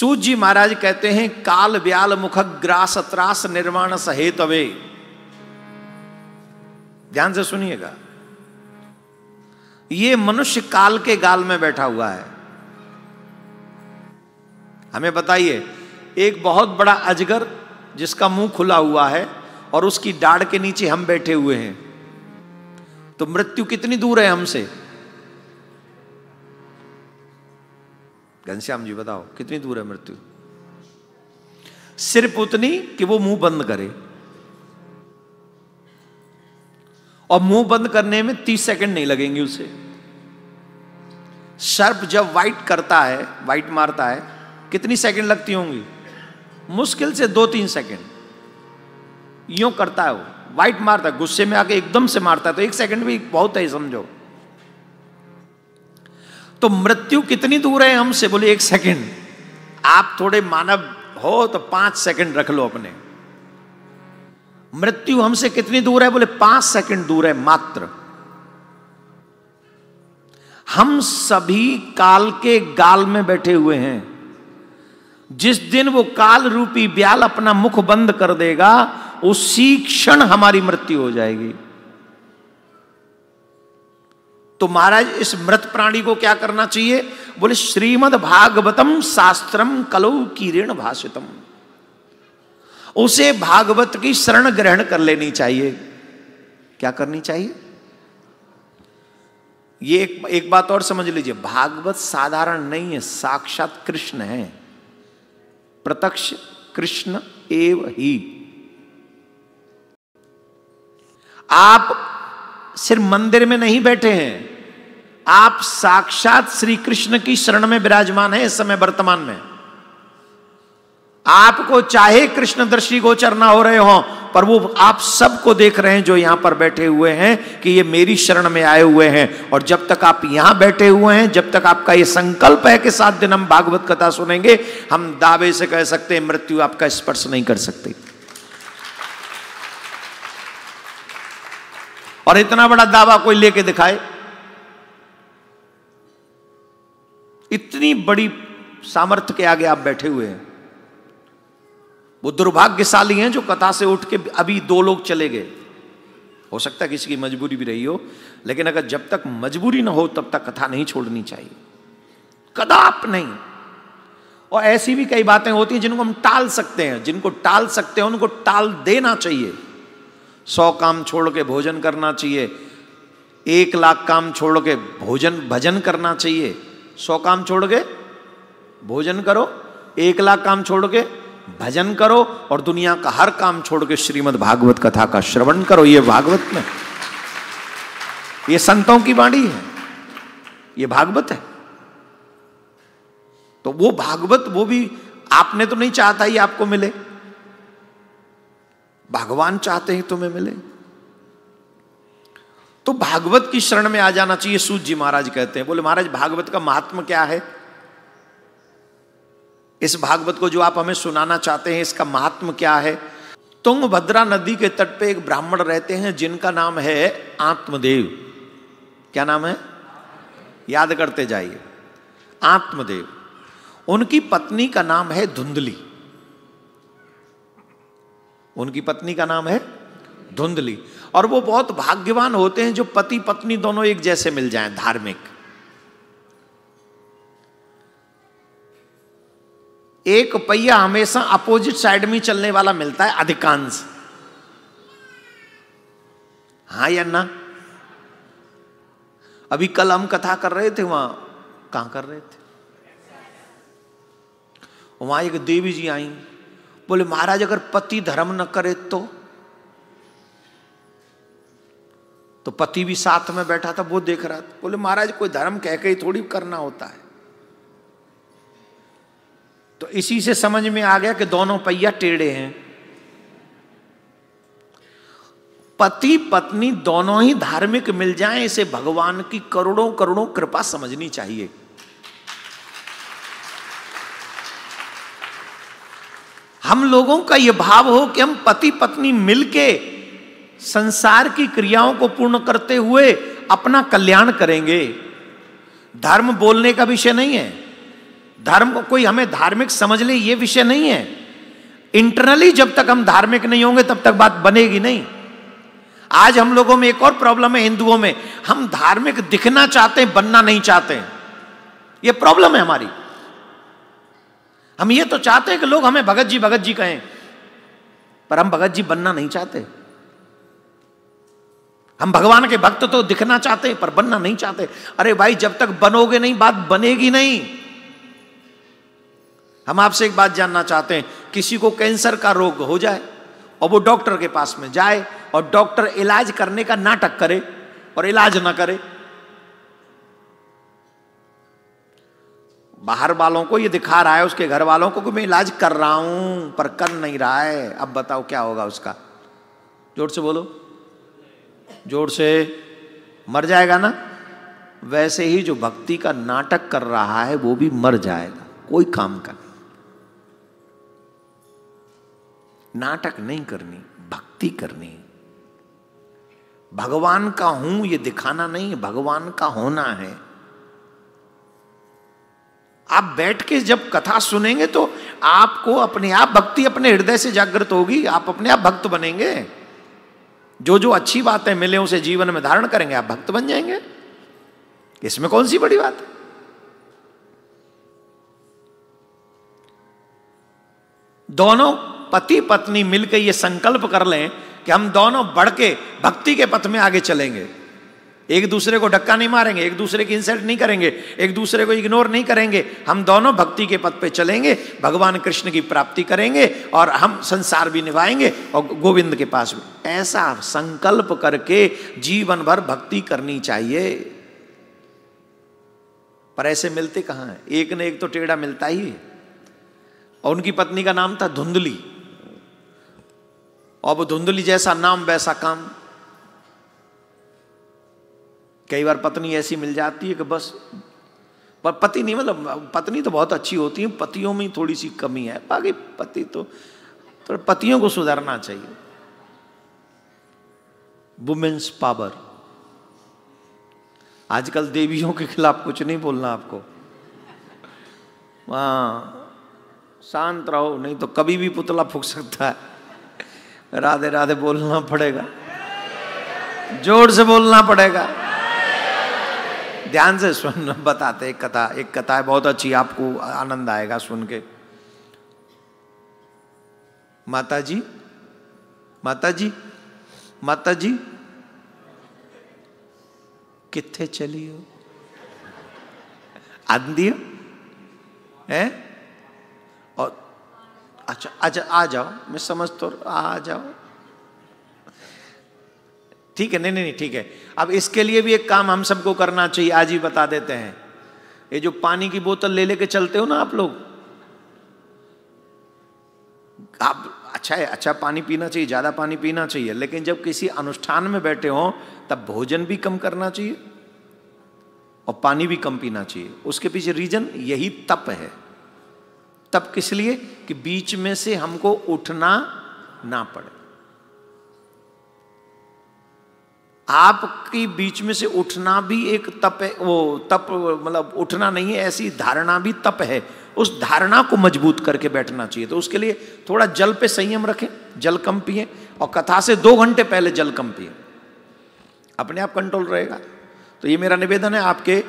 सूत जी महाराज कहते हैं काल व्याल मुख ग्रास त्रास निर्माण सहेतवे। ध्यान से सुनिएगा, ये मनुष्य काल के गाल में बैठा हुआ है। हमें बताइए, एक बहुत बड़ा अजगर जिसका मुंह खुला हुआ है और उसकी दाढ़ के नीचे हम बैठे हुए हैं, तो मृत्यु कितनी दूर है हमसे? घनश्याम जी बताओ कितनी दूर है मृत्यु? सिर्फ उतनी कि वो मुंह बंद करे, और मुंह बंद करने में 30 सेकंड नहीं लगेंगे उसे। सर्प जब वाइट करता है, वाइट मारता है, कितनी सेकंड लगती होंगी? मुश्किल से 2-3 सेकंड। यूं करता है वो, वाइट मारता है, गुस्से में आके एकदम से मारता है, तो 1 सेकंड भी बहुत है समझो। तो मृत्यु कितनी दूर है हमसे? बोले 1 सेकंड। आप थोड़े मानव हो तो 5 सेकंड रख लो अपने। मृत्यु हमसे कितनी दूर है? बोले 5 सेकंड दूर है मात्र। हम सभी काल के गाल में बैठे हुए हैं। जिस दिन वो काल रूपी व्याल अपना मुख बंद कर देगा, उसी क्षण हमारी मृत्यु हो जाएगी। तो महाराज इस मृत प्राणी को क्या करना चाहिए? बोले श्रीमद् भागवतम शास्त्रम कलौ कीरेण भाषितम। उसे भागवत की शरण ग्रहण कर लेनी चाहिए। क्या करनी चाहिए? ये एक बात और समझ लीजिए, भागवत साधारण नहीं है, साक्षात कृष्ण है, प्रत्यक्ष कृष्ण एव ही। आप सिर्फ मंदिर में नहीं बैठे हैं, आप साक्षात श्री कृष्ण की शरण में विराजमान है इस समय वर्तमान में। आपको चाहे कृष्णदर्शी गोचर ना हो रहे हो, पर वो आप सबको देख रहे हैं जो यहां पर बैठे हुए हैं कि ये मेरी शरण में आए हुए हैं। और जब तक आप यहां बैठे हुए हैं, जब तक आपका ये संकल्प है कि 7 दिन हम भागवत कथा सुनेंगे, हम दावे से कह सकते हैं मृत्यु आपका स्पर्श नहीं कर सकती। और इतना बड़ा दावा कोई लेके दिखाए, इतनी बड़ी सामर्थ्य के आगे आप बैठे हुए हैं। वो दुर्भाग्यशाली हैं जो कथा से उठ के अभी 2 लोग चले गए। हो सकता है किसी की मजबूरी भी रही हो, लेकिन अगर जब तक मजबूरी ना हो तब तक कथा नहीं छोड़नी चाहिए, कदाप नहीं। और ऐसी भी कई बातें होती हैं जिनको हम टाल सकते हैं, जिनको टाल सकते हैं उनको टाल देना चाहिए। 100 काम छोड़ के भोजन करना चाहिए, 1 लाख काम छोड़ के भजन करना चाहिए। 100 काम छोड़ के भोजन करो, 1 लाख काम छोड़ के भजन करो, और दुनिया का हर काम छोड़ के श्रीमद् भागवत कथा का श्रवण करो। ये भागवत में, ये संतों की वाणी है, ये भागवत है। तो वो भागवत, वो भी आपने तो नहीं चाहता ही आपको मिले, भगवान चाहते हैं तुम्हें मिले। तो भागवत की शरण में आ जाना चाहिए। सूत जी महाराज कहते हैं, बोले महाराज भागवत का महात्मा क्या है? इस भागवत को जो आप हमें सुनाना चाहते हैं, इसका महात्मा क्या है? तुंगभद्रा नदी के तट पे एक ब्राह्मण रहते हैं जिनका नाम है आत्मदेव। क्या नाम है? याद करते जाइए, आत्मदेव। उनकी पत्नी का नाम है धुंधली। उनकी पत्नी का नाम है धुंधली। और वो बहुत भाग्यवान होते हैं जो पति पत्नी दोनों एक जैसे मिल जाएं, धार्मिक। एक पहिया हमेशा अपोजिट साइड में चलने वाला मिलता है अधिकांश। हाँ या ना? अभी कल हम कथा कर रहे थे, वहां कहां कर रहे थे, वहां एक देवी जी आई, बोले महाराज अगर पति धर्म न करे तो पति भी साथ में बैठा था, वो देख रहा था। बोले महाराज कोई धर्म कह के ही थोड़ी करना होता है। तो इसी से समझ में आ गया कि दोनों पहिया टेढ़े हैं। पति पत्नी दोनों ही धार्मिक मिल जाएं, इसे भगवान की करोड़ों करोड़ों कृपा समझनी चाहिए। हम लोगों का यह भाव हो कि हम पति पत्नी मिलके संसार की क्रियाओं को पूर्ण करते हुए अपना कल्याण करेंगे। धर्म बोलने का विषय नहीं है, धर्म को कोई हमें धार्मिक समझ ले, ये विषय नहीं है। इंटरनली जब तक हम धार्मिक नहीं होंगे तब तक बात बनेगी नहीं। आज हम लोगों में एक और प्रॉब्लम है, हिंदुओं में, हम धार्मिक दिखना चाहते हैं, बनना नहीं चाहते। ये प्रॉब्लम है हमारी। हम ये तो चाहते हैं कि लोग हमें भगत जी कहें, पर हम भगत जी बनना नहीं चाहते। हम भगवान के भक्त तो दिखना चाहते हैं पर बनना नहीं चाहते। अरे भाई, जब तक बनोगे नहीं बात बनेगी नहीं। हम आपसे एक बात जानना चाहते हैं, किसी को कैंसर का रोग हो जाए और वो डॉक्टर के पास में जाए और डॉक्टर इलाज करने का नाटक करे और इलाज ना करे, बाहर वालों को ये दिखा रहा है, उसके घर वालों को कि मैं इलाज कर रहा हूं, पर कर नहीं रहा है। अब बताओ क्या होगा उसका? जोर से बोलो, जोर से। मर जाएगा ना। वैसे ही जो भक्ति का नाटक कर रहा है वो भी मर जाएगा, कोई काम का नहीं। नाटक नहीं करनी, भक्ति करनी। भगवान का हूं ये दिखाना नहीं, भगवान का होना है। आप बैठ के जब कथा सुनेंगे तो आपको अपने आप भक्ति अपने हृदय से जागृत होगी, आप अपने आप भक्त बनेंगे। जो जो अच्छी बातें मिले उसे जीवन में धारण करेंगे, आप भक्त बन जाएंगे। इसमें कौन सी बड़ी बात है? दोनों पति पत्नी मिलकर ये संकल्प कर लें कि हम दोनों बढ़ के भक्ति के पथ में आगे चलेंगे। एक दूसरे को धक्का नहीं मारेंगे, एक दूसरे की इंसल्ट नहीं करेंगे, एक दूसरे को इग्नोर नहीं करेंगे। हम दोनों भक्ति के पथ पे चलेंगे, भगवान कृष्ण की प्राप्ति करेंगे और हम संसार भी निभाएंगे और गोविंद के पास भी। ऐसा संकल्प करके जीवन भर भक्ति करनी चाहिए। पर ऐसे मिलते कहां हैं? एक न एक तो टेढ़ा मिलता ही है। और उनकी पत्नी का नाम था धुंधली, और वो धुंधली जैसा नाम वैसा काम। कई बार पत्नी ऐसी मिल जाती है कि बस, पर पति नहीं, मतलब पत्नी तो बहुत अच्छी होती है, पतियों में थोड़ी सी कमी है, बाकी पति तो पतियों को सुधारना चाहिए। Women's power. आजकल देवियों के खिलाफ कुछ नहीं बोलना आपको, हाँ शांत रहो, नहीं तो कभी भी पुतला फूंक सकता है। राधे राधे बोलना पड़ेगा, जोर से बोलना पड़ेगा। ध्यान से सुन, बताते एक कथा है बहुत अच्छी, आपको आनंद आएगा सुन के। माता जी माता जी माता जी कित्थे चली हो? आंधी है? और अच्छा अच्छा आ जाओ, मैं समझ तो आ जाओ। ठीक है, नहीं ठीक है। अब इसके लिए भी एक काम हम सबको करना चाहिए, आज ही बता देते हैं। ये जो पानी की बोतल ले लेके चलते हो ना आप लोग, आप अच्छा है, अच्छा पानी पीना चाहिए, ज्यादा पानी पीना चाहिए, लेकिन जब किसी अनुष्ठान में बैठे हो तब भोजन भी कम करना चाहिए और पानी भी कम पीना चाहिए। उसके पीछे रीजन यही तप है। तप किस लिए? कि बीच में से हमको उठना ना पड़े। आपकी बीच में से उठना भी एक तप है। वो तप मतलब उठना नहीं है, ऐसी धारणा भी तप है। उस धारणा को मजबूत करके बैठना चाहिए। तो उसके लिए थोड़ा जल पे संयम रखें, जल कम पिए, और कथा से 2 घंटे पहले जल कम पिए, अपने आप कंट्रोल रहेगा। तो ये मेरा निवेदन है आपके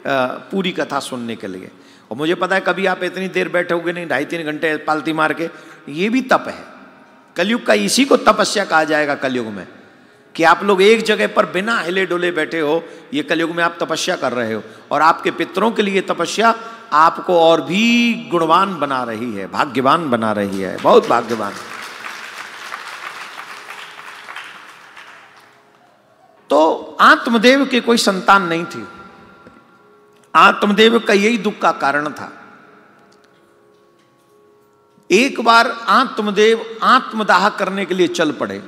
पूरी कथा सुनने के लिए। और मुझे पता है कभी आप इतनी देर बैठोगे नहीं, 2.5-3 घंटे पालती मार के, ये भी तप है। कलयुग का इसी को तपस्या कहा जाएगा। कलयुग में कि आप लोग एक जगह पर बिना हिले डुले बैठे हो, ये कलयुग में आप तपस्या कर रहे हो। और आपके पितरों के लिए तपस्या आपको और भी गुणवान बना रही है, भाग्यवान बना रही है, बहुत भाग्यवान। तो आत्मदेव के कोई संतान नहीं थी। आत्मदेव का यही दुख का कारण था। एक बार आत्मदेव आत्मदाह करने के लिए चल पड़े,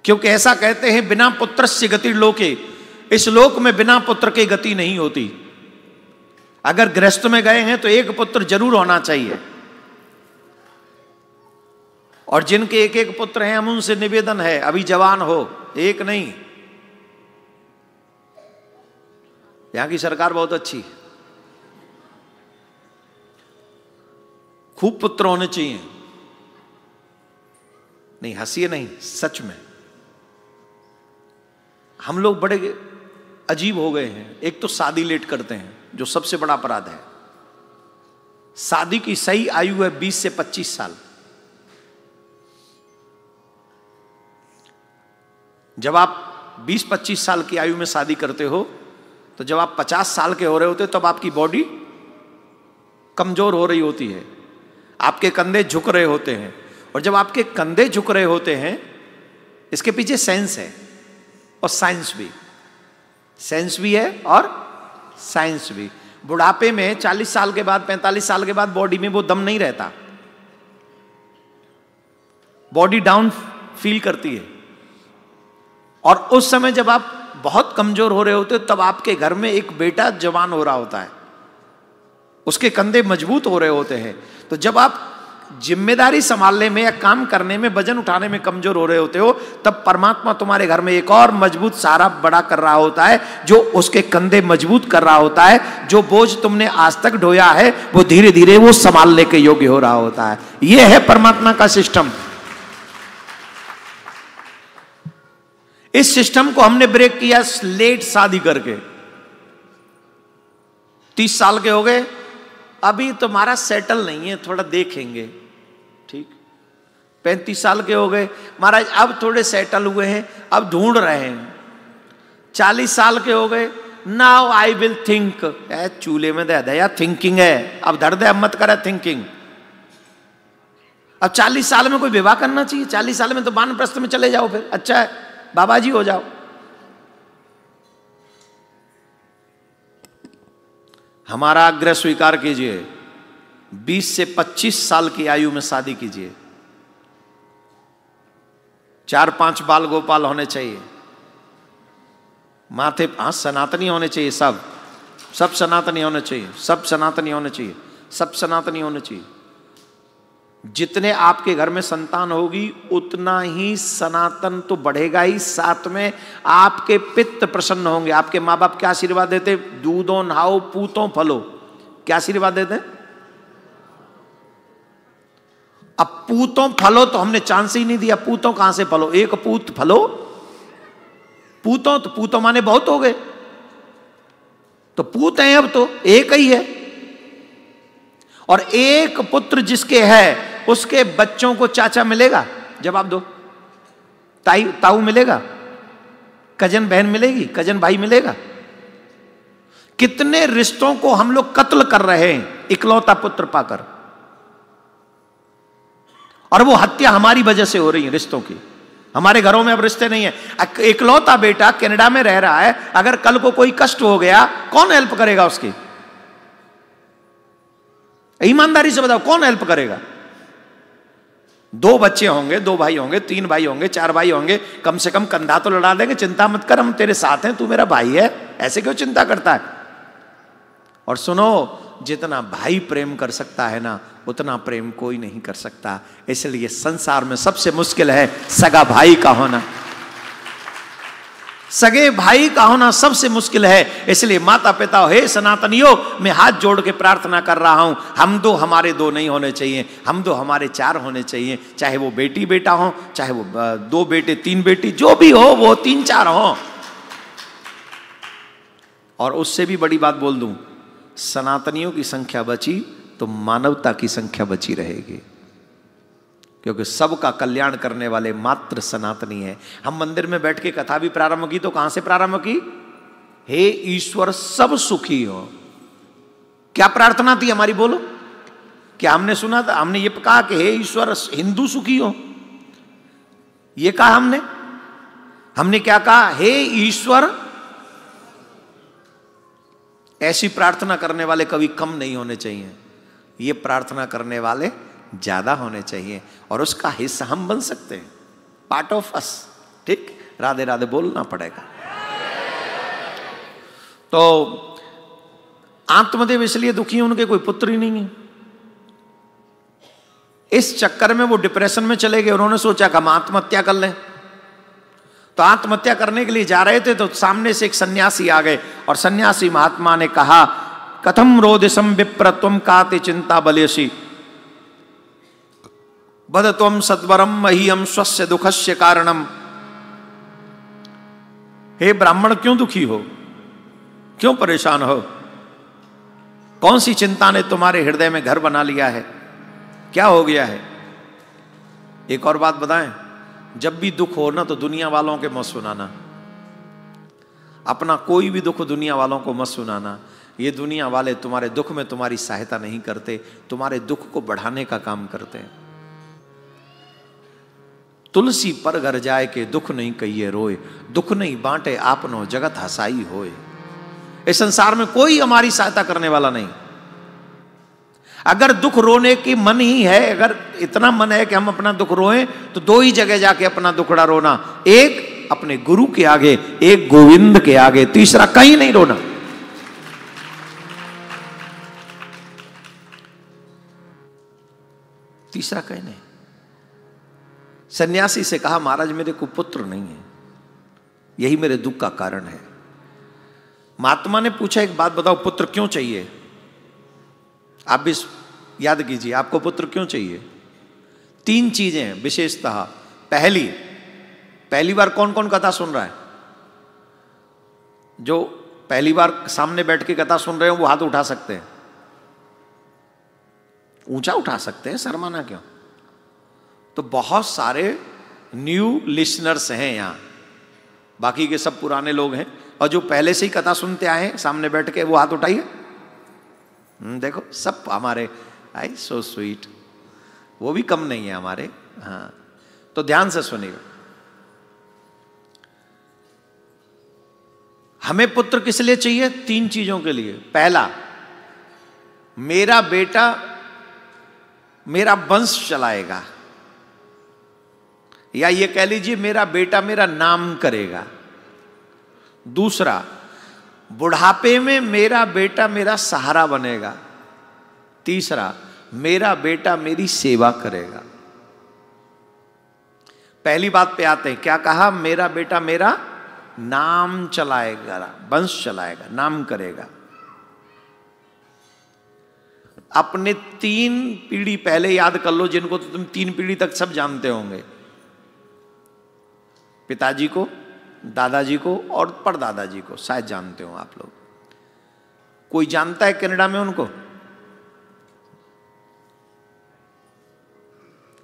क्योंकि ऐसा कहते हैं बिना पुत्रस्य गति लोके, इस लोक में बिना पुत्र के गति नहीं होती। अगर गृहस्थ में गए हैं तो एक पुत्र जरूर होना चाहिए। और जिनके एक एक पुत्र हैं, हम उनसे निवेदन है अभी जवान हो, एक नहीं। यहां की सरकार बहुत अच्छी, खूब पुत्र होने चाहिए। नहीं हंसिए नहीं, सच में हम लोग बड़े अजीब हो गए हैं। एक तो शादी लेट करते हैं, जो सबसे बड़ा अपराध है। शादी की सही आयु है 20 से 25 साल। जब आप 20-25 साल की आयु में शादी करते हो, तो जब आप 50 साल के हो रहे होते तब आपकी बॉडी कमजोर हो रही होती है, आपके कंधे झुक रहे होते हैं। और जब आपके कंधे झुक रहे होते हैं, इसके पीछे साइंस है और साइंस भी, साइंस भी है और साइंस भी। बुढ़ापे में 40 साल के बाद, 45 साल के बाद बॉडी में वो दम नहीं रहता, बॉडी डाउन फील करती है। और उस समय जब आप बहुत कमजोर हो रहे होते हो, तब आपके घर में एक बेटा जवान हो रहा होता है, उसके कंधे मजबूत हो रहे होते हैं। तो जब आप जिम्मेदारी संभालने में या काम करने में, वजन उठाने में कमजोर हो रहे होते हो, तब परमात्मा तुम्हारे घर में एक और मजबूत सहारा बड़ा कर रहा होता है, जो उसके कंधे मजबूत कर रहा होता है। जो बोझ तुमने आज तक ढोया है, वो धीरे धीरे वो संभालने के योग्य हो रहा होता है। यह है परमात्मा का सिस्टम। इस सिस्टम को हमने ब्रेक किया लेट शादी करके। 30 साल के हो गए, अभी तुम्हारा सेटल नहीं है, थोड़ा देखेंगे, ठीक। 35 साल के हो गए, महाराज अब थोड़े सेटल हुए हैं, अब ढूंढ रहे हैं। 40 साल के हो गए, नाउ आई विल थिंक। चूल्हे में दे दया थिंकिंग है, अब धर दे, अब मत करे थिंकिंग। अब 40 साल में कोई विवाह करना चाहिए? 40 साल में तो वानप्रस्थ में चले जाओ, फिर अच्छा है, बाबा जी हो जाओ। हमारा आग्रह स्वीकार कीजिए, 20 से 25 साल की आयु में शादी कीजिए। 4-5 बाल गोपाल होने चाहिए, माथे सनातनी होने चाहिए, सब सनातनी होने चाहिए, सब सनातनी होने चाहिए, सब सनातनी होने चाहिए। जितने आपके घर में संतान होगी, उतना ही सनातन तो बढ़ेगा ही, साथ में आपके पित्त प्रसन्न होंगे। आपके माँ बाप क्या आशीर्वाद देते? दूधों नहाओ पूतों फलो। क्या आशीर्वाद देते? अब पूतों फलो तो हमने चांस ही नहीं दिया। पूतों कहां से फलो? एक पूत फलो, पूतों तो पूतों माने बहुत हो गए, तो पूत हैं अब तो एक ही है। और एक पुत्र जिसके है, उसके बच्चों को चाचा मिलेगा जवाब दो, ताऊ मिलेगा, कजन बहन मिलेगी, कजन भाई मिलेगा। कितने रिश्तों को हम लोग कत्ल कर रहे हैं इकलौता पुत्र पाकर, और वो हत्या हमारी वजह से हो रही है रिश्तों की। हमारे घरों में अब रिश्ते नहीं है। इकलौता बेटा कनाडा में रह रहा है, अगर कल को कोई कष्ट हो गया, कौन हेल्प करेगा उसकी? ईमानदारी से बताओ, कौन हेल्प करेगा? 2 बच्चे होंगे, 2 भाई होंगे, 3 भाई होंगे, 4 भाई होंगे, कम से कम कंधा तो लड़ा देंगे, चिंता मत कर, हम तेरे साथ हैं, तू मेरा भाई है, ऐसे क्यों चिंता करता है? और सुनो, जितना भाई प्रेम कर सकता है ना, उतना प्रेम कोई नहीं कर सकता। इसलिए संसार में सबसे मुश्किल है सगा भाई का होना। सगे भाई का होना सबसे मुश्किल है। इसलिए माता पिता, हे सनातनियों, मैं हाथ जोड़ के प्रार्थना कर रहा हूं, हम दो हमारे 2 नहीं होने चाहिए, हम 2 हमारे 4 होने चाहिए। चाहे वो बेटी बेटा हो, चाहे वो 2 बेटे 3 बेटी, जो भी हो, वो 3-4 हो। और उससे भी बड़ी बात बोल दूं, सनातनियों की संख्या बची तो मानवता की संख्या बची रहेगी, क्योंकि सबका कल्याण करने वाले मात्र सनातनी है। हम मंदिर में बैठ के कथा भी प्रारंभ की तो कहां से प्रारंभ की? हे ईश्वर सब सुखी हो। क्या प्रार्थना थी हमारी, बोलो? क्या हमने सुना था? हमने ये कहा कि हे ईश्वर हिंदू सुखी हो, ये कहा हमने? हमने क्या कहा? हे ईश्वर। ऐसी प्रार्थना करने वाले कभी कम नहीं होने चाहिए, ये प्रार्थना करने वाले ज्यादा होने चाहिए, और उसका हिस्सा हम बन सकते हैं, पार्ट ऑफ अस। ठीक, राधे राधे बोलना पड़ेगा। तो आत्मदेव इसलिए दुखी हैं, उनके कोई पुत्र ही नहीं है। इस चक्कर में वो डिप्रेशन में चले गए। उन्होंने सोचा कि हम आत्महत्या कर लें। तो आत्महत्या करने के लिए जा रहे थे, तो सामने से एक सन्यासी आ गए, और सन्यासी महात्मा ने कहा, कथम रोदिसम विप्रत्वम काति चिंता बलेसी। बदत्वम सद्वरम मह्यम स्वस्य दुखस्य कारणम। हे ब्राह्मण, क्यों दुखी हो, क्यों परेशान हो? कौन सी चिंता ने तुम्हारे हृदय में घर बना लिया है? क्या हो गया है? एक और बात बताएं, जब भी दुख हो ना तो दुनिया वालों के मत सुनाना। अपना कोई भी दुख दुनिया वालों को मत सुनाना। ये दुनिया वाले तुम्हारे दुख में तुम्हारी सहायता नहीं करते, तुम्हारे दुख को बढ़ाने का काम करते हैं। तुलसी पर घर जाए के दुख नहीं कहिए रोए, दुख नहीं बांटे आपनो जगत हसाई होए। इस संसार में कोई हमारी सहायता करने वाला नहीं। अगर दुख रोने की मन ही है, अगर इतना मन है कि हम अपना दुख रोएं, तो दो ही जगह जाके अपना दुखड़ा रोना, एक अपने गुरु के आगे, एक गोविंद के आगे, तीसरा कहीं नहीं रोना। तीसरा कहीं नहीं। सन्यासी से कहा, महाराज मेरे को पुत्र नहीं है, यही मेरे दुख का कारण है। महात्मा ने पूछा, एक बात बताओ, पुत्र क्यों चाहिए? आप भी याद कीजिए, आपको पुत्र क्यों चाहिए? 3 चीजें हैं विशेषतः। पहली बार कौन कौन कथा सुन रहा है? जो पहली बार सामने बैठ के कथा सुन रहे हो वो हाथ उठा सकते हैं, ऊंचा उठा सकते हैं, शर्माना क्यों? तो बहुत सारे न्यू लिसनर्स हैं यहां, बाकी के सब पुराने लोग हैं, और जो पहले से ही कथा सुनते आए हैं सामने बैठ के, वो हाथ उठाइए। देखो सब हमारे, आई सो स्वीट, वो भी कम नहीं है हमारे। हाँ, तो ध्यान से सुनिएगा। हमें पुत्र किस लिए चाहिए? 3 चीजों के लिए। पहला, मेरा बेटा मेरा वंश चलाएगा, या ये कह लीजिए मेरा बेटा मेरा नाम करेगा। दूसरा, बुढ़ापे में मेरा बेटा मेरा सहारा बनेगा। तीसरा, मेरा बेटा मेरी सेवा करेगा। पहली बात पे आते हैं, क्या कहा? मेरा बेटा मेरा नाम चलाएगा, वंश चलाएगा, नाम करेगा। अपने 3 पीढ़ी पहले याद कर लो, जिनको तो तुम 3 पीढ़ी तक सब जानते होंगे। पिताजी को, दादाजी को और परदादाजी को शायद जानते हो आप लोग। कोई जानता है कनाडा में उनको?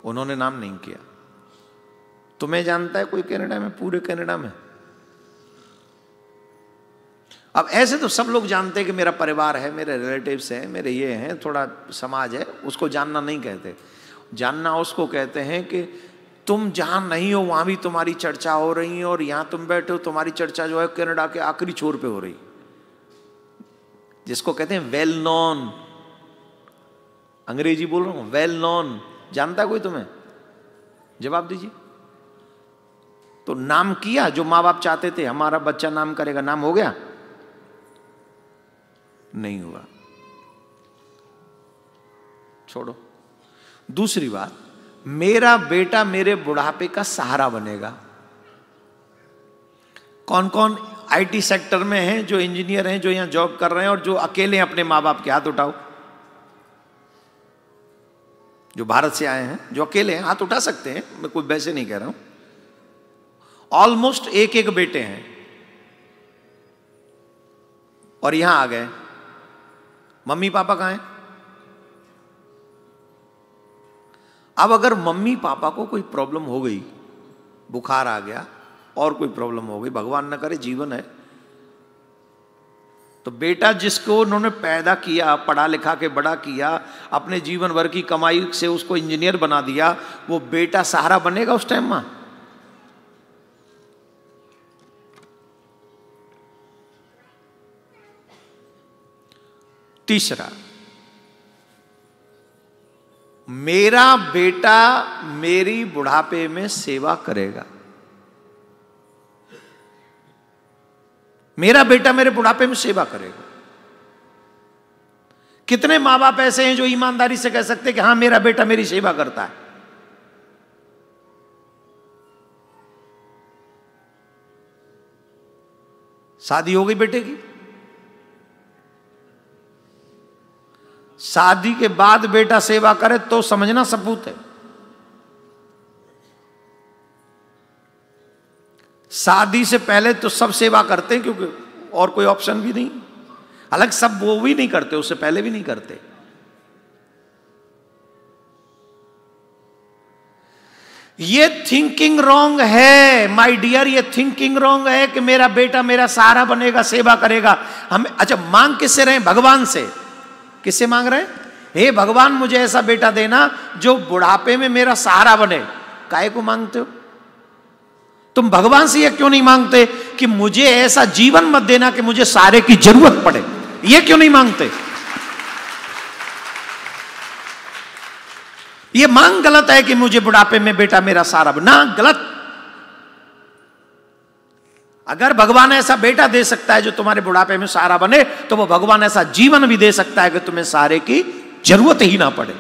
उन्होंने नाम नहीं किया। तुम्हें जानता है कोई कनाडा में, पूरे कनाडा में? अब ऐसे तो सब लोग जानते हैं कि मेरा परिवार है, मेरे रिलेटिव्स हैं, मेरे ये हैं, थोड़ा समाज है, उसको जानना नहीं कहते। जानना उसको कहते हैं कि तुम जहां नहीं हो वहां भी तुम्हारी चर्चा हो रही है, और यहां तुम बैठे हो, तुम्हारी चर्चा जो है कनाडा के आखिरी छोर पे हो रही, जिसको कहते हैं वेल नोन। अंग्रेजी बोल रहा हूं, वेल नोन। जानता कोई तुम्हें? जवाब दीजिए। तो नाम किया जो माँ बाप चाहते थे, हमारा बच्चा नाम करेगा, नाम हो गया? नहीं हुआ, छोड़ो। दूसरी बात, मेरा बेटा मेरे बुढ़ापे का सहारा बनेगा। कौन कौन आईटी सेक्टर में हैं, जो इंजीनियर हैं, जो यहां जॉब कर रहे हैं और जो अकेले हैं अपने मां बाप के? हाथ उठाओ। जो भारत से आए हैं, जो अकेले हैं, हाथ उठा सकते हैं, मैं कोई वैसे नहीं कह रहा हूं। ऑलमोस्ट एक बेटे हैं और यहां आ गए। मम्मी पापा कहां हैं? अब अगर मम्मी पापा को कोई प्रॉब्लम हो गई, बुखार आ गया और कोई प्रॉब्लम हो गई, भगवान न करे, जीवन है, तो बेटा जिसको उन्होंने पैदा किया, पढ़ा लिखा के बड़ा किया, अपने जीवन भर की कमाई से उसको इंजीनियर बना दिया, वो बेटा सहारा बनेगा उस टाइम में? तीसरा, मेरा बेटा मेरी बुढ़ापे में सेवा करेगा। मेरा बेटा मेरे बुढ़ापे में सेवा करेगा। कितने मां बाप ऐसे हैं जो ईमानदारी से कह सकते हैं कि हां मेरा बेटा मेरी सेवा करता है? शादी हो गई बेटे की, शादी के बाद बेटा सेवा करे तो समझना सपूत है। शादी से पहले तो सब सेवा करते हैं, क्योंकि और कोई ऑप्शन भी नहीं। अलग सब वो भी नहीं करते, उससे पहले भी नहीं करते। ये थिंकिंग रॉन्ग है माय डियर, ये थिंकिंग रॉन्ग है कि मेरा बेटा मेरा सहारा बनेगा, सेवा करेगा। हम अच्छा मांग किससे रहे? भगवान से। किससे मांग रहे? हे भगवान मुझे ऐसा बेटा देना जो बुढ़ापे में मेरा सहारा बने। काहे को मांगते हो तुम? भगवान से ये क्यों नहीं मांगते कि मुझे ऐसा जीवन मत देना कि मुझे सहारे की जरूरत पड़े? ये क्यों नहीं मांगते? ये मांग गलत है कि मुझे बुढ़ापे में बेटा मेरा सहारा बना, गलत। अगर भगवान ऐसा बेटा दे सकता है जो तुम्हारे बुढ़ापे में सहारा बने, तो वो भगवान ऐसा जीवन भी दे सकता है कि तुम्हें सहारे की जरूरत ही ना पड़े।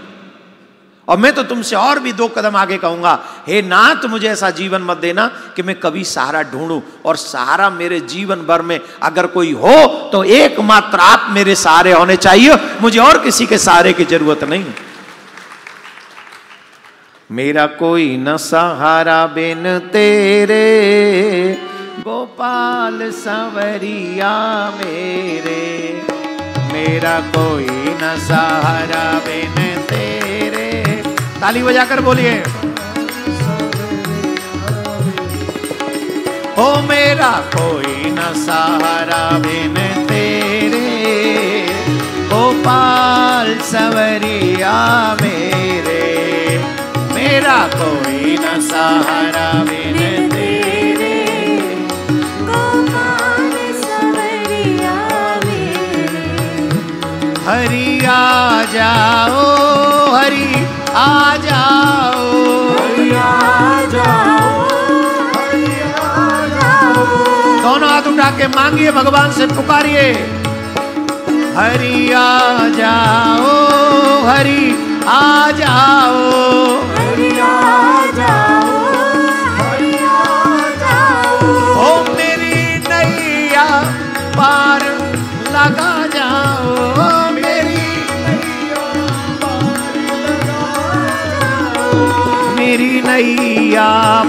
और मैं तो तुमसे और भी 2 कदम आगे कहूंगा, हे नाथ मुझे ऐसा जीवन मत देना कि मैं कभी सहारा ढूंढूं, और सहारा मेरे जीवन भर में अगर कोई हो तो एकमात्र आप मेरे सहारे होने चाहिए, मुझे और किसी के सहारे की जरूरत नहीं। मेरा कोई न सहारा बिन तेरे, गोपाल संवरिया मेरे। मेरा कोई न सहारा बिन तेरे। ताली बजाकर बोलिए। ओ मेरा कोई न सहारा बिन तेरे, गोपाल संवरिया मेरे। मेरा कोई न सहारा बिन तेरे, गोपाल संवरिया मेरे। हरि आ जाओ, हरि आ जाओ, हरि आ जाओ, हरि आ जाओ। दोनों हाथ उठा के मांगिए, भगवान से पुकारिए। हरि आ जाओ, हरि आ जाओ, हरि आ जाओ, हरि आ जाओ। ओ मेरी नैया पार लगा जाओ, मेरी मेरी नैया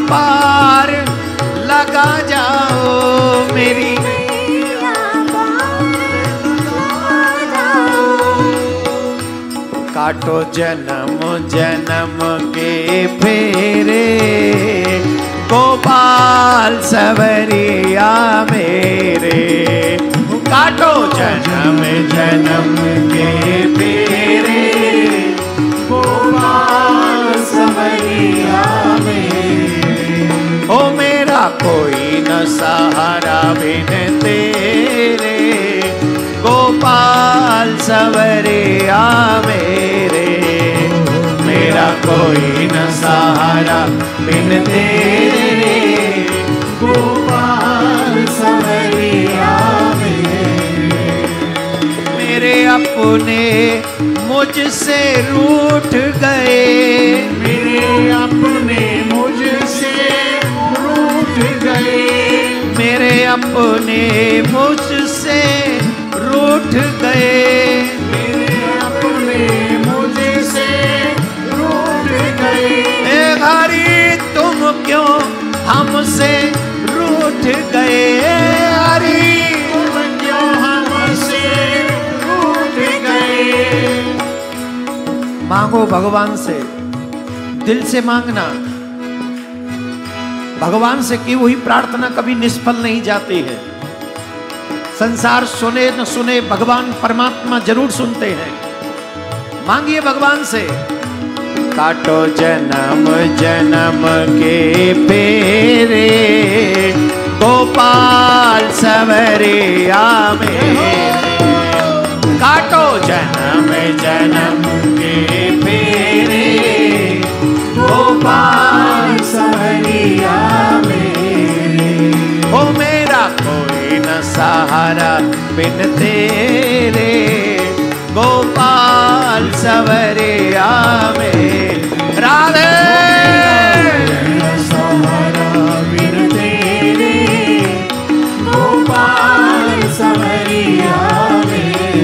पार लगा जाओ, मेरी नैया पार लगा जाओ। काटो जन्म जन्म के फेरे, गोपाल संवरिया मेरे। काटो जन्म जन्म के फेरे, गोपाल संवरिया मेरे। ओ मेरा कोई न सहारा बिन तेरे, गोपाल संवरिया मेरे। मेरा कोई न सहारा बिन तेरे, गोपाल संवरिया मेरे। मेरे अपने मुझसे रूठ गए, मेरे अपने मुझसे रूठ गए। मेरे अपने मुझसे रूठ गए, मेरे अपने मुझसे रूठ गए। ए हरि तुम क्यों हमसे रूठ गए, हरि तुम क्यों हमसे रूठ गए। मांगो भगवान से, दिल से मांगना। भगवान से की हुई प्रार्थना कभी निष्फल नहीं जाती है। संसार सुने न सुने, भगवान परमात्मा जरूर सुनते हैं। मांगिए भगवान से। काटो जन्म जन्म के फेरे, गोपाल संवरिया मेरे। काटो जन्म जन्म के फेरे, गोपाल संवरिया मेरे। ओ मेरा कोई न सहारा बिन तेरे, गोपाल संवरिया मेरे। राधे सहारा बिन तेरे, गोपाल संवरिया मेरे।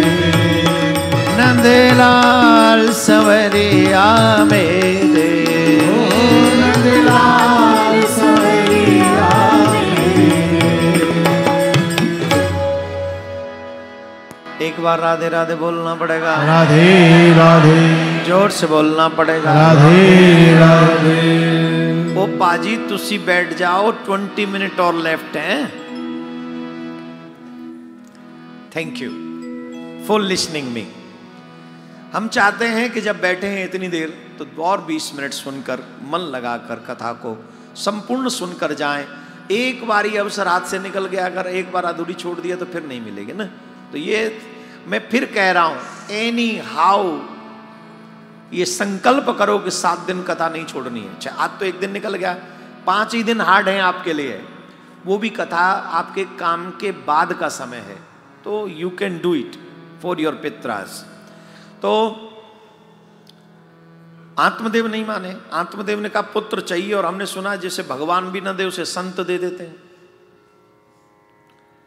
नंदलाल संवरिया मेरे, नंदलाल संवरिया मेरे। बार राधे राधे बोलना पड़ेगा। राधे राधे। जोर से बोलना पड़ेगा। राधे राधे। ओ पाजी तुसी बैठ जाओ, 20 मिनट और लेफ्ट हैं। Thank you for listening me. हम चाहते हैं कि जब बैठे हैं इतनी देर तो और 20 मिनट सुनकर मन लगाकर कथा को संपूर्ण सुनकर जाएं। एक बार ही अवसर हाथ से निकल गया, अगर एक बार अधूरी छोड़ दिया तो फिर नहीं मिलेगी ना। तो ये मैं फिर कह रहा हूं, एनी हाउ ये संकल्प करो कि 7 दिन कथा नहीं छोड़नी है। आज तो एक दिन निकल गया, 5 ही दिन हार्ड हैं आपके लिए, वो भी कथा आपके काम के बाद का समय है, तो you can do it for your पित्रास। तो आत्मदेव नहीं माने, आत्मदेव ने कहा पुत्र चाहिए, और हमने सुना जैसे भगवान भी न दे उसे संत दे देते हैं।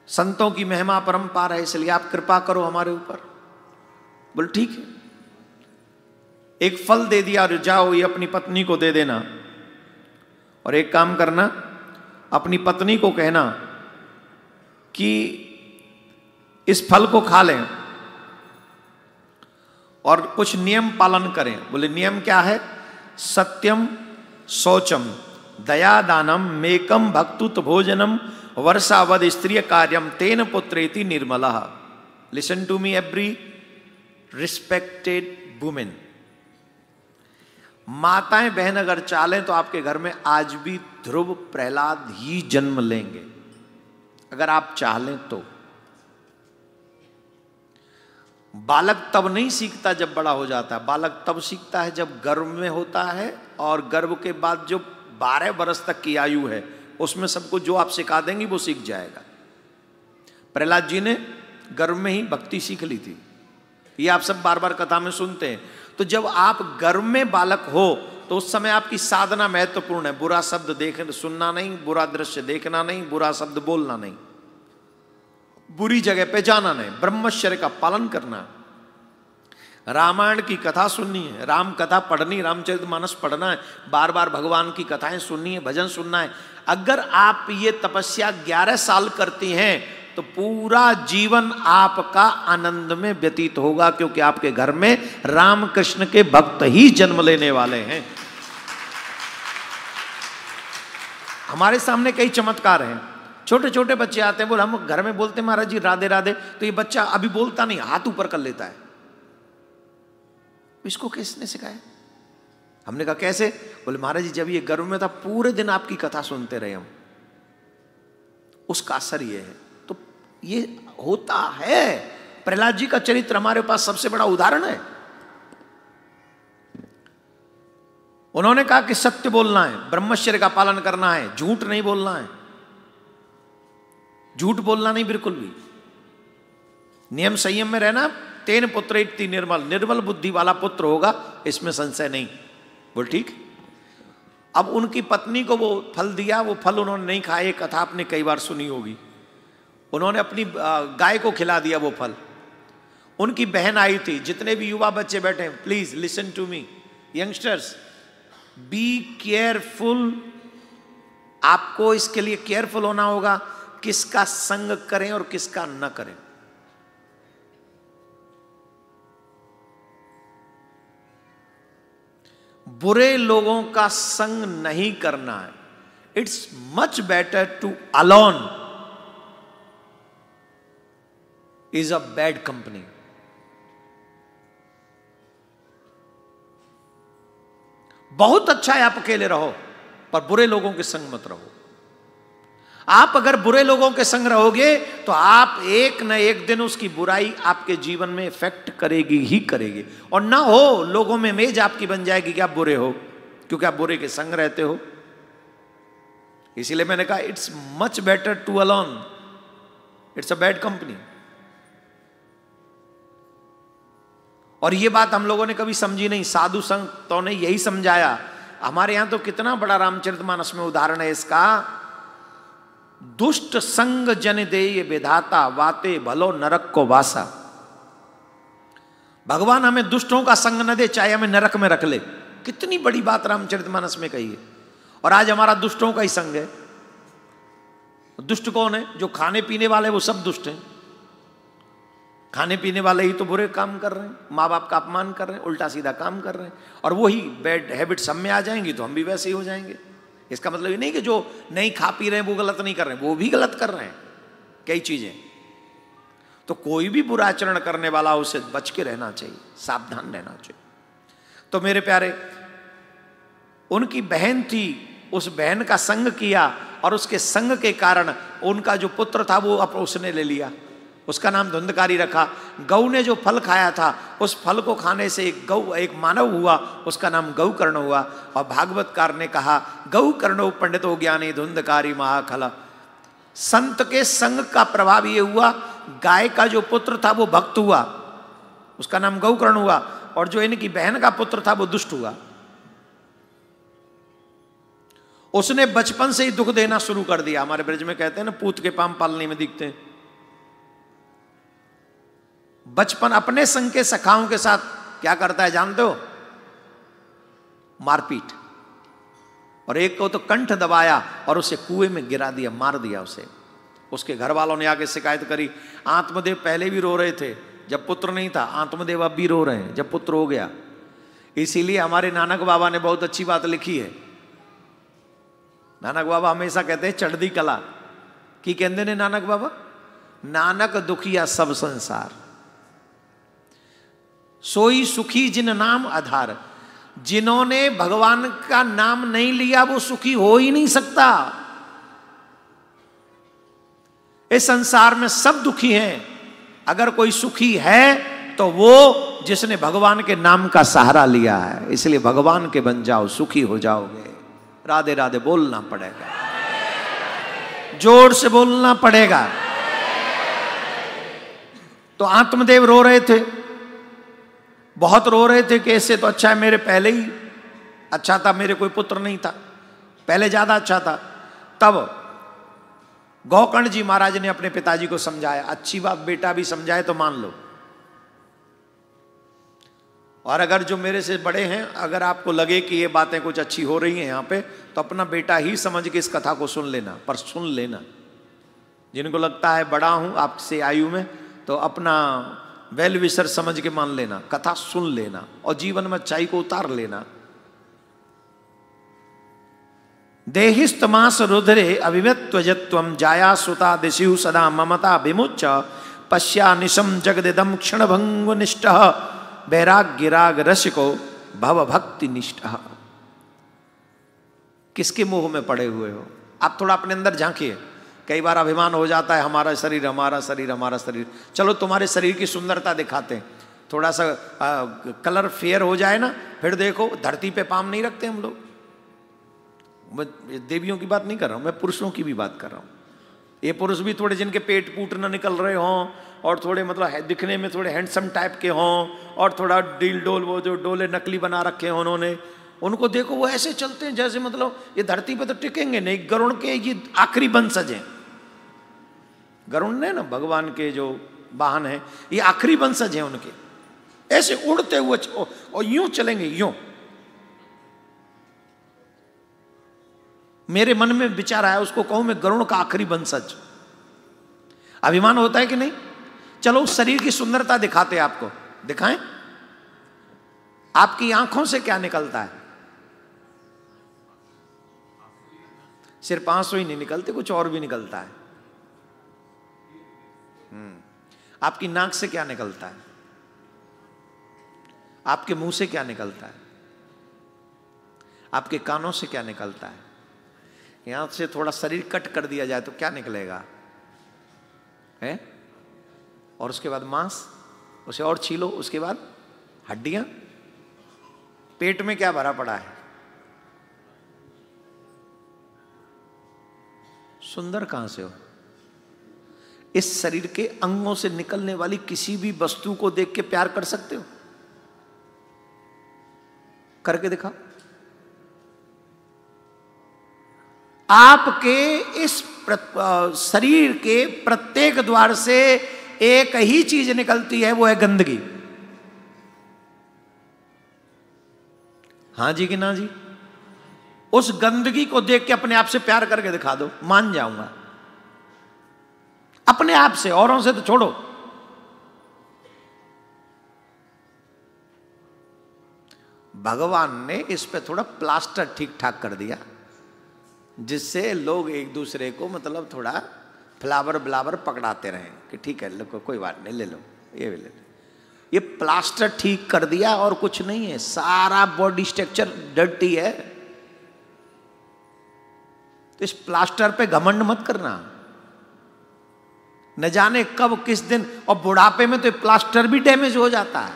संतों की महिमा परंपार है, इसलिए आप कृपा करो हमारे ऊपर। बोल ठीक है, एक फल दे दिया, जाओ ये अपनी पत्नी को दे देना, और एक काम करना, अपनी पत्नी को कहना कि इस फल को खा लें और कुछ नियम पालन करें। बोले नियम क्या है? सत्यम शौचम दया दानम मेकम भक्तुत भोजनम वर्षावद स्त्रीय कार्यम तेन पुत्रेति निर्मला। Listen to me every respected women. माताएं बहन अगर चालें तो आपके घर में आज भी ध्रुव प्रहलाद ही जन्म लेंगे, अगर आप चाहें तो। बालक तब नहीं सीखता जब बड़ा हो जाता है, बालक तब सीखता है जब गर्भ में होता है, और गर्भ के बाद जो 12 वर्ष तक की आयु है उसमें सबको जो आप सिखा देंगी वो सीख जाएगा। प्रहलाद जी ने गर्भ में ही भक्ति सीख ली थी, ये आप सब बार बार कथा में सुनते हैं। तो जब आप गर्भ में बालक हो तो उस समय आपकी साधना महत्वपूर्ण है। बुरा शब्द सुनना नहीं, बुरा दृश्य देखना नहीं, बुरा शब्द बोलना नहीं, बुरी जगह पे जाना नहीं, ब्रह्मचर्य का पालन करना, रामायण की कथा सुननी है, राम कथा पढ़नी, रामचरितमानस पढ़ना है, बार बार भगवान की कथाएं सुननी है, भजन सुनना है। अगर आप ये तपस्या 11 साल करती हैं तो पूरा जीवन आपका आनंद में व्यतीत होगा, क्योंकि आपके घर में राम कृष्ण के भक्त ही जन्म लेने वाले हैं। हमारे सामने कई चमत्कार हैं। छोटे छोटे बच्चे आते हैं, बोल हम घर में बोलते हैं महाराज जी राधे राधे, तो ये बच्चा अभी बोलता नहीं, हाथ ऊपर कर लेता है। इसको किसने सिखाया? हमने कहा कैसे? बोले महाराज जी जब ये गर्भ में था पूरे दिन आपकी कथा सुनते रहे हम, उसका असर ये है। तो ये होता है। प्रहलाद जी का चरित्र हमारे पास सबसे बड़ा उदाहरण है। उन्होंने कहा कि सत्य बोलना है, ब्रह्मचर्य का पालन करना है, झूठ नहीं बोलना है, झूठ बोलना नहीं बिल्कुल भी, नियम संयम में रहना। तेन पुत्र इति निर्मल, निर्मल बुद्धि वाला पुत्र होगा, इसमें संशय नहीं। बोल ठीक। अब उनकी पत्नी को वो फल दिया, वो फल उन्होंने नहीं खाया, ये कथा आपने कई बार सुनी होगी। उन्होंने अपनी गाय को खिला दिया वो फल। उनकी बहन आई थी। जितने भी युवा बच्चे बैठे हैं please listen to me youngsters, be careful. आपको इसके लिए केयरफुल होना होगा किसका संग करें और किसका न करें। बुरे लोगों का संग नहीं करना है। It's much better to alone is a bad company. बहुत अच्छा है आप अकेले रहो, पर बुरे लोगों के संग मत रहो। आप अगर बुरे लोगों के संग रहोगे तो आप एक न एक दिन उसकी बुराई आपके जीवन में इफेक्ट करेगी ही करेगी। और ना हो लोगों में इमेज आपकी बन जाएगी कि आप बुरे हो, क्योंकि आप बुरे के संग रहते हो। इसीलिए मैंने कहा it's much better to alone, it's a bad company. और ये बात हम लोगों ने कभी समझी नहीं, साधु संतों ने यही समझाया। हमारे यहां तो कितना बड़ा रामचरितमानस में उदाहरण है इसका। दुष्ट संग जन देय विधाता, वाते भलो नरक को वासा। भगवान हमें दुष्टों का संग न दे, चाहे हमें नरक में रख ले। कितनी बड़ी बात रामचरितमानस में कही है। और आज हमारा दुष्टों का ही संग है। दुष्ट कौन है? जो खाने पीने वाले वो सब दुष्ट हैं। खाने पीने वाले ही तो बुरे काम कर रहे हैं, माँ बाप का अपमान कर रहे हैं, उल्टा सीधा काम कर रहे हैं, और वही बैड हैबिट्स हम में आ जाएंगी तो हम भी वैसे ही हो जाएंगे। इसका मतलब ये नहीं कि जो नहीं खा पी रहे हैं वो गलत नहीं कर रहे हैं, वो भी गलत कर रहे हैं कई चीजें। तो कोई भी बुरा आचरण करने वाला उसे बच के रहना चाहिए, सावधान रहना चाहिए। तो मेरे प्यारे, उनकी बहन थी, उस बहन का संग किया और उसके संग के कारण उनका जो पुत्र था वो अब उसने ले लिया, उसका नाम धुंधकारी रखा। गौ ने जो फल खाया था उस फल को खाने से एक मानव हुआ, उसका नाम गौकर्ण हुआ। और भागवतकार ने कहा गौ कर्णो पंडितो ज्ञानी धुंधकारी महाखला। संत के संग का प्रभाव ये हुआ, गाय का जो पुत्र था वो भक्त हुआ, उसका नाम गौकर्ण हुआ, और जो इनकी बहन का पुत्र था वो दुष्ट हुआ। उसने बचपन से ही दुख देना शुरू कर दिया। हमारे ब्रज में कहते हैं ना, पूत के पाम पालने में दिखते हैं। बचपन अपने संग के सखाओं के साथ क्या करता है जानते हो? मारपीट। और एक को तो कंठ दबाया और उसे कुएं में गिरा दिया, मार दिया उसे। उसके घर वालों ने आके शिकायत करी। आत्मदेव पहले भी रो रहे थे जब पुत्र नहीं था, आत्मदेव अब भी रो रहे हैं जब पुत्र हो गया। इसीलिए हमारे नानक बाबा ने बहुत अच्छी बात लिखी है। नानक बाबा हमेशा कहते हैं चढ़दी कला की कहते ने नानक बाबा, नानक दुखिया सब संसार, सोई सुखी जिन नाम आधार। जिन्होंने भगवान का नाम नहीं लिया वो सुखी हो ही नहीं सकता। इस संसार में सब दुखी हैं, अगर कोई सुखी है तो वो जिसने भगवान के नाम का सहारा लिया है। इसलिए भगवान के बन जाओ, सुखी हो जाओगे। राधे राधे बोलना पड़ेगा, जोर से बोलना पड़ेगा। तो आत्मदेव रो रहे थे, बहुत रो रहे थे कि इससे तो अच्छा है मेरे पहले ही अच्छा था, मेरे कोई पुत्र नहीं था, पहले ज्यादा अच्छा था। तब गौकर्ण जी महाराज ने अपने पिताजी को समझाया। अच्छी बात बेटा भी समझाए तो मान लो, और अगर जो मेरे से बड़े हैं, अगर आपको लगे कि ये बातें कुछ अच्छी हो रही हैं यहाँ पे, तो अपना बेटा ही समझ के इस कथा को सुन लेना, पर सुन लेना। जिनको लगता है बड़ा हूं आपसे आयु में, तो अपना वेल विशर समझ के मान लेना, कथा सुन लेना और जीवन में अच्छाई को उतार लेना। देहिस्तमास रुद्रे अभिमत्वजत्वम जाया सुता दिशु सदा ममता विमुच्च पश्या निशम जगदिदम क्षणभंग निष्ठ वैराग्य राग रसिको भव भक्ति निष्ठ। किसके मोह में पड़े हुए हो आप? थोड़ा अपने अंदर झांकिए। कई बार अभिमान हो जाता है, हमारा शरीर हमारा शरीर हमारा शरीर। चलो तुम्हारे शरीर की सुंदरता दिखाते हैं, थोड़ा सा कलर फेयर हो जाए ना, फिर देखो धरती पे पाम नहीं रखते हम लोग। मैं देवियों की बात नहीं कर रहा हूं, मैं पुरुषों की भी बात कर रहा हूं। ये पुरुष भी थोड़े जिनके पेट पूट न निकल रहे हों और थोड़े मतलब दिखने में थोड़े हैंडसम टाइप के हों और थोड़ा डील डोल वो जो डोले नकली बना रखे हैं उन्होंने, उनको देखो वो ऐसे चलते हैं जैसे मतलब ये धरती पे तो टिकेंगे नहीं। गरुड़ के ये आखिरी वंशज हैं। गरुड़ ने ना भगवान के जो वाहन है, ये आखिरी वंशज हैं उनके। ऐसे उड़ते हुए और यूं चलेंगे, यूं। मेरे मन में विचार आया, उसको कहूं मैं गरुड़ का आखिरी वंशज। अभिमान होता है कि नहीं? चलो उस शरीर की सुंदरता दिखाते आपको, दिखाएं। आपकी आंखों से क्या निकलता है? सिर्फ आंसू ही नहीं निकलते, कुछ और भी निकलता है। आपकी नाक से क्या निकलता है? आपके मुंह से क्या निकलता है? आपके कानों से क्या निकलता है? यहां से थोड़ा शरीर कट कर दिया जाए तो क्या निकलेगा है? और उसके बाद मांस, उसे और छीलो, उसके बाद हड्डियां। पेट में क्या भरा पड़ा है? सुंदर कहां से हो? इस शरीर के अंगों से निकलने वाली किसी भी वस्तु को देख के प्यार कर सकते हो? करके दिखाओ। आपके इस शरीर के प्रत्येक द्वार से एक ही चीज निकलती है, वो है गंदगी। हां जी कि ना जी? उस गंदगी को देख के अपने आप से प्यार करके दिखा दो, मान जाऊंगा। अपने आप से, औरों से तो छोड़ो। भगवान ने इस पे थोड़ा प्लास्टर ठीक ठाक कर दिया, जिससे लोग एक दूसरे को मतलब थोड़ा फ्लावर ब्लावर पकड़ाते रहे कि ठीक है, लो कोई बात नहीं, ले लो, ये भी ले लो। ये प्लास्टर ठीक कर दिया और कुछ नहीं है, सारा बॉडी स्ट्रक्चर डर्टी है। तो इस प्लास्टर पे घमंड मत करना, न जाने कब किस दिन, और बुढ़ापे में तो प्लास्टर भी डैमेज हो जाता है,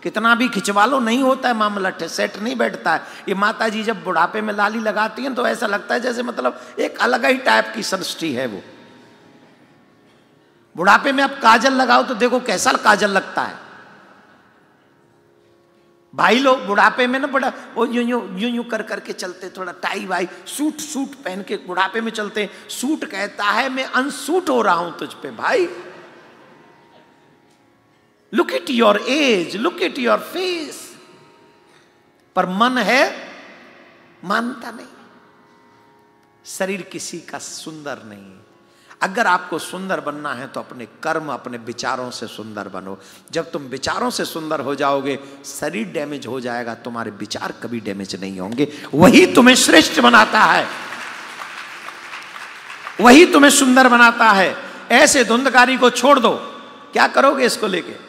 कितना भी खिंचवा लो नहीं होता है मामला, सेट नहीं बैठता है। ये माता जी जब बुढ़ापे में लाली लगाती हैं तो ऐसा लगता है जैसे मतलब एक अलग ही टाइप की सृष्टि है वो। बुढ़ापे में आप काजल लगाओ तो देखो कैसा काजल लगता है। भाई लोग बुढ़ापे में ना बड़ा वो यूं यूं यूं यूं कर करके चलते, थोड़ा टाई वाई सूट सूट पहन के बुढ़ापे में चलते। सूट कहता है मैं अनसूट हो रहा हूं तुझ पे भाई। Look at your age, look at your face. पर मन है मानता नहीं, शरीर किसी का सुंदर नहीं। अगर आपको सुंदर बनना है तो अपने कर्म, अपने विचारों से सुंदर बनो। जब तुम विचारों से सुंदर हो जाओगे, शरीर डैमेज हो जाएगा, तुम्हारे विचार कभी डैमेज नहीं होंगे। वही तुम्हें श्रेष्ठ बनाता है, वही तुम्हें सुंदर बनाता है। ऐसे धुंधकारी को छोड़ दो, क्या करोगे इसको लेके?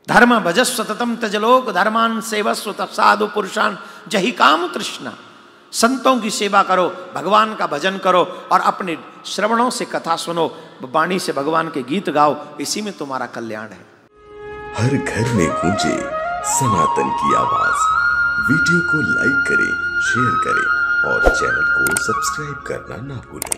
धर्म भजस्व सततम तजलोक धर्मान सेवस्व तत्साधु पुरुषान जहि काम तृष्णा। संतों की सेवा करो, भगवान का भजन करो और अपने श्रवणों से कथा सुनो, वाणी से भगवान के गीत गाओ, इसी में तुम्हारा कल्याण है। हर घर में गूंजे सनातन की आवाज। वीडियो को लाइक करें, शेयर करें और चैनल को सब्सक्राइब करना ना भूलें।